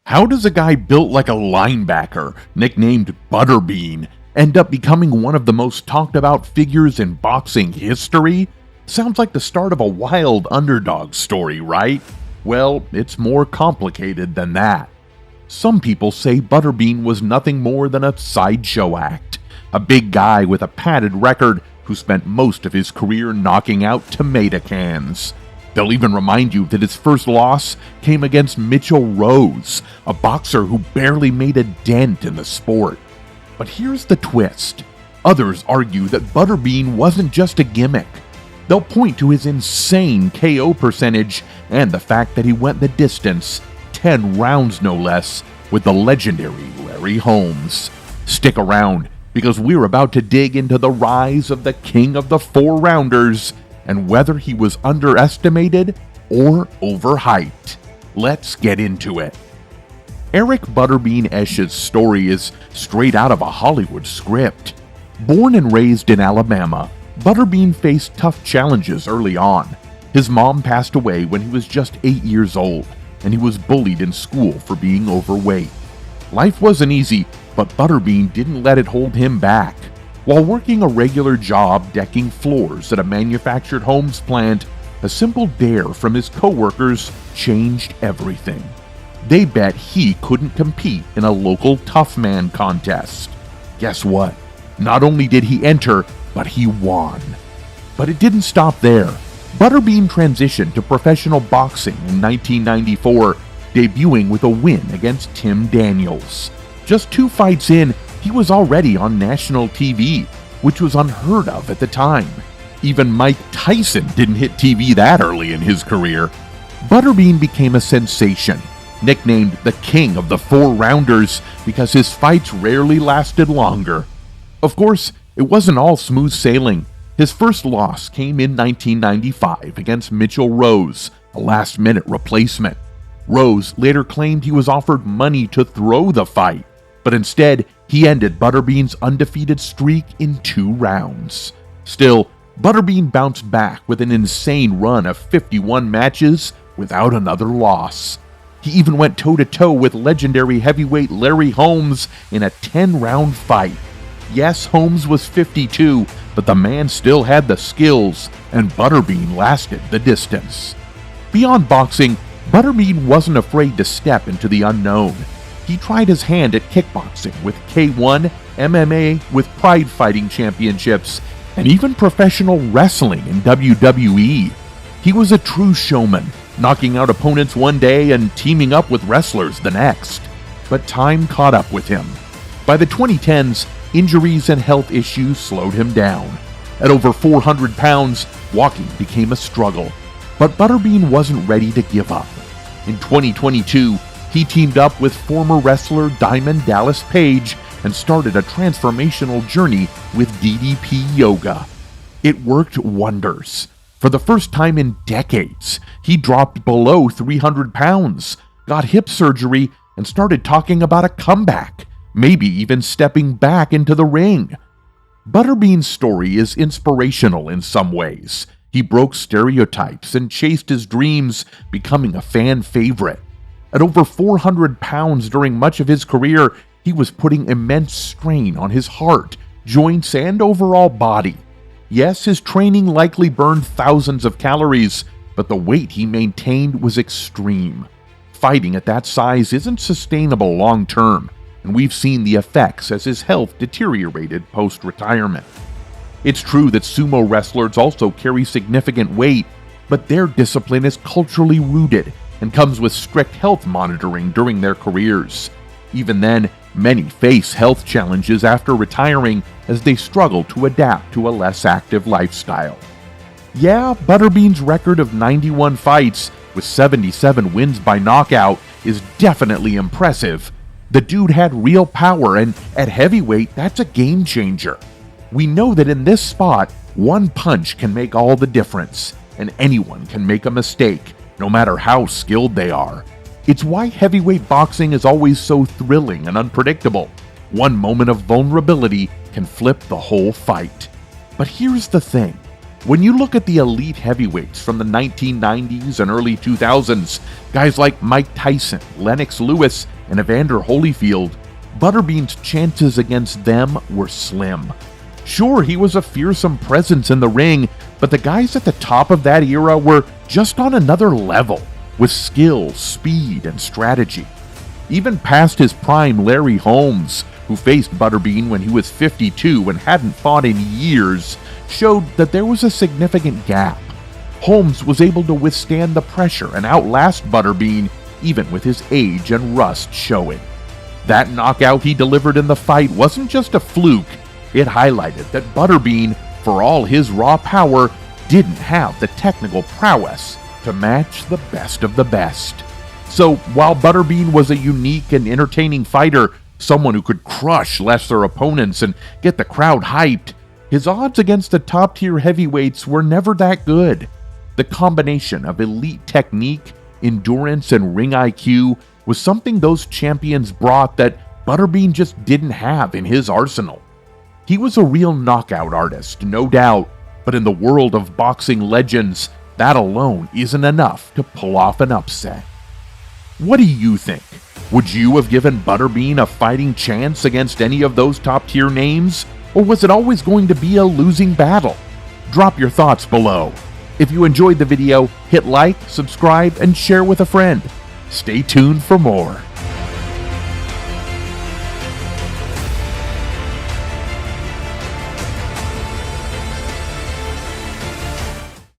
How does a guy built like a linebacker, nicknamed Butterbean, end up becoming one of the most talked about figures in boxing history? Sounds like the start of a wild underdog story, right? Well, it's more complicated than that. Some people say Butterbean was nothing more than a sideshow act, a big guy with a padded record who spent most of his career knocking out tomato cans. They'll even remind you that his first loss came against Mitchell Rose, a boxer who barely made a dent in the sport. But here's the twist. Others argue that Butterbean wasn't just a gimmick. They'll point to his insane KO percentage and the fact that he went the distance, 10 rounds no less, with the legendary Larry Holmes. Stick around, because we're about to dig into the rise of the king of the four-rounders and whether he was underestimated or overhyped. Let's get into it. Eric Butterbean Esch's story is straight out of a Hollywood script. Born and raised in Alabama, Butterbean faced tough challenges early on. His mom passed away when he was just 8 years old, and he was bullied in school for being overweight. Life wasn't easy, but Butterbean didn't let it hold him back. While working a regular job decking floors at a manufactured homes plant, a simple dare from his coworkers changed everything. They bet he couldn't compete in a local Toughman Contest. Guess what? Not only did he enter, but he won. But it didn't stop there. Butterbean transitioned to professional boxing in 1994, debuting with a win against Tim Daniels. Just 2 fights in, he was already on national TV, which was unheard of at the time. Even Mike Tyson didn't hit TV that early in his career. Butterbean became a sensation, nicknamed the King of the Four-Rounders because his fights rarely lasted longer. Of course, it wasn't all smooth sailing. His first loss came in 1995 against Mitchell Rose, a last-minute replacement. Rose later claimed he was offered money to throw the fight, but instead, he ended Butterbean's undefeated streak in 2 rounds. Still, Butterbean bounced back with an insane run of 51 matches without another loss. He even went toe-to-toe with legendary heavyweight Larry Holmes in a 10-round fight. Yes, Holmes was 52, but the man still had the skills, and Butterbean lasted the distance. Beyond boxing, Butterbean wasn't afraid to step into the unknown. He tried his hand at kickboxing with K1, MMA with Pride Fighting Championships, and even professional wrestling in WWE. He was a true showman, knocking out opponents one day and teaming up with wrestlers the next. But time caught up with him. By the 2010s, injuries and health issues slowed him down. At over 400 pounds, walking became a struggle. But Butterbean wasn't ready to give up. In 2022, he teamed up with former wrestler Diamond Dallas Page and started a transformational journey with DDP Yoga. It worked wonders. For the first time in decades, he dropped below 300 pounds, got hip surgery, and started talking about a comeback, maybe even stepping back into the ring. Butterbean's story is inspirational in some ways. He broke stereotypes and chased his dreams, becoming a fan favorite. At over 400 pounds during much of his career, he was putting immense strain on his heart, joints, and overall body. Yes, his training likely burned thousands of calories, but the weight he maintained was extreme. Fighting at that size isn't sustainable long term, and we've seen the effects as his health deteriorated post-retirement. It's true that sumo wrestlers also carry significant weight, but their discipline is culturally rooted and comes with strict health monitoring during their careers. Even then, many face health challenges after retiring as they struggle to adapt to a less active lifestyle. Yeah, Butterbean's record of 91 fights with 77 wins by knockout is definitely impressive. The dude had real power, and at heavyweight, that's a game changer. We know that in this spot, one punch can make all the difference, and anyone can make a mistake, no matter how skilled they are. It's why heavyweight boxing is always so thrilling and unpredictable. One moment of vulnerability can flip the whole fight. But here's the thing. When you look at the elite heavyweights from the 1990s and early 2000s, guys like Mike Tyson, Lennox Lewis, and Evander Holyfield, Butterbean's chances against them were slim. Sure, he was a fearsome presence in the ring, but the guys at the top of that era were just on another level, with skill, speed, and strategy. Even past his prime, Larry Holmes, who faced Butterbean when he was 52 and hadn't fought in years, showed that there was a significant gap. Holmes was able to withstand the pressure and outlast Butterbean, even with his age and rust showing. That knockout he delivered in the fight wasn't just a fluke, it highlighted that Butterbean, for all his raw power, didn't have the technical prowess to match the best of the best. So, while Butterbean was a unique and entertaining fighter, someone who could crush lesser opponents and get the crowd hyped, his odds against the top-tier heavyweights were never that good. The combination of elite technique, endurance, and ring IQ was something those champions brought that Butterbean just didn't have in his arsenal. He was a real knockout artist, no doubt, but in the world of boxing legends, that alone isn't enough to pull off an upset. What do you think? Would you have given Butterbean a fighting chance against any of those top-tier names? Or was it always going to be a losing battle? Drop your thoughts below. If you enjoyed the video, hit like, subscribe, and share with a friend. Stay tuned for more.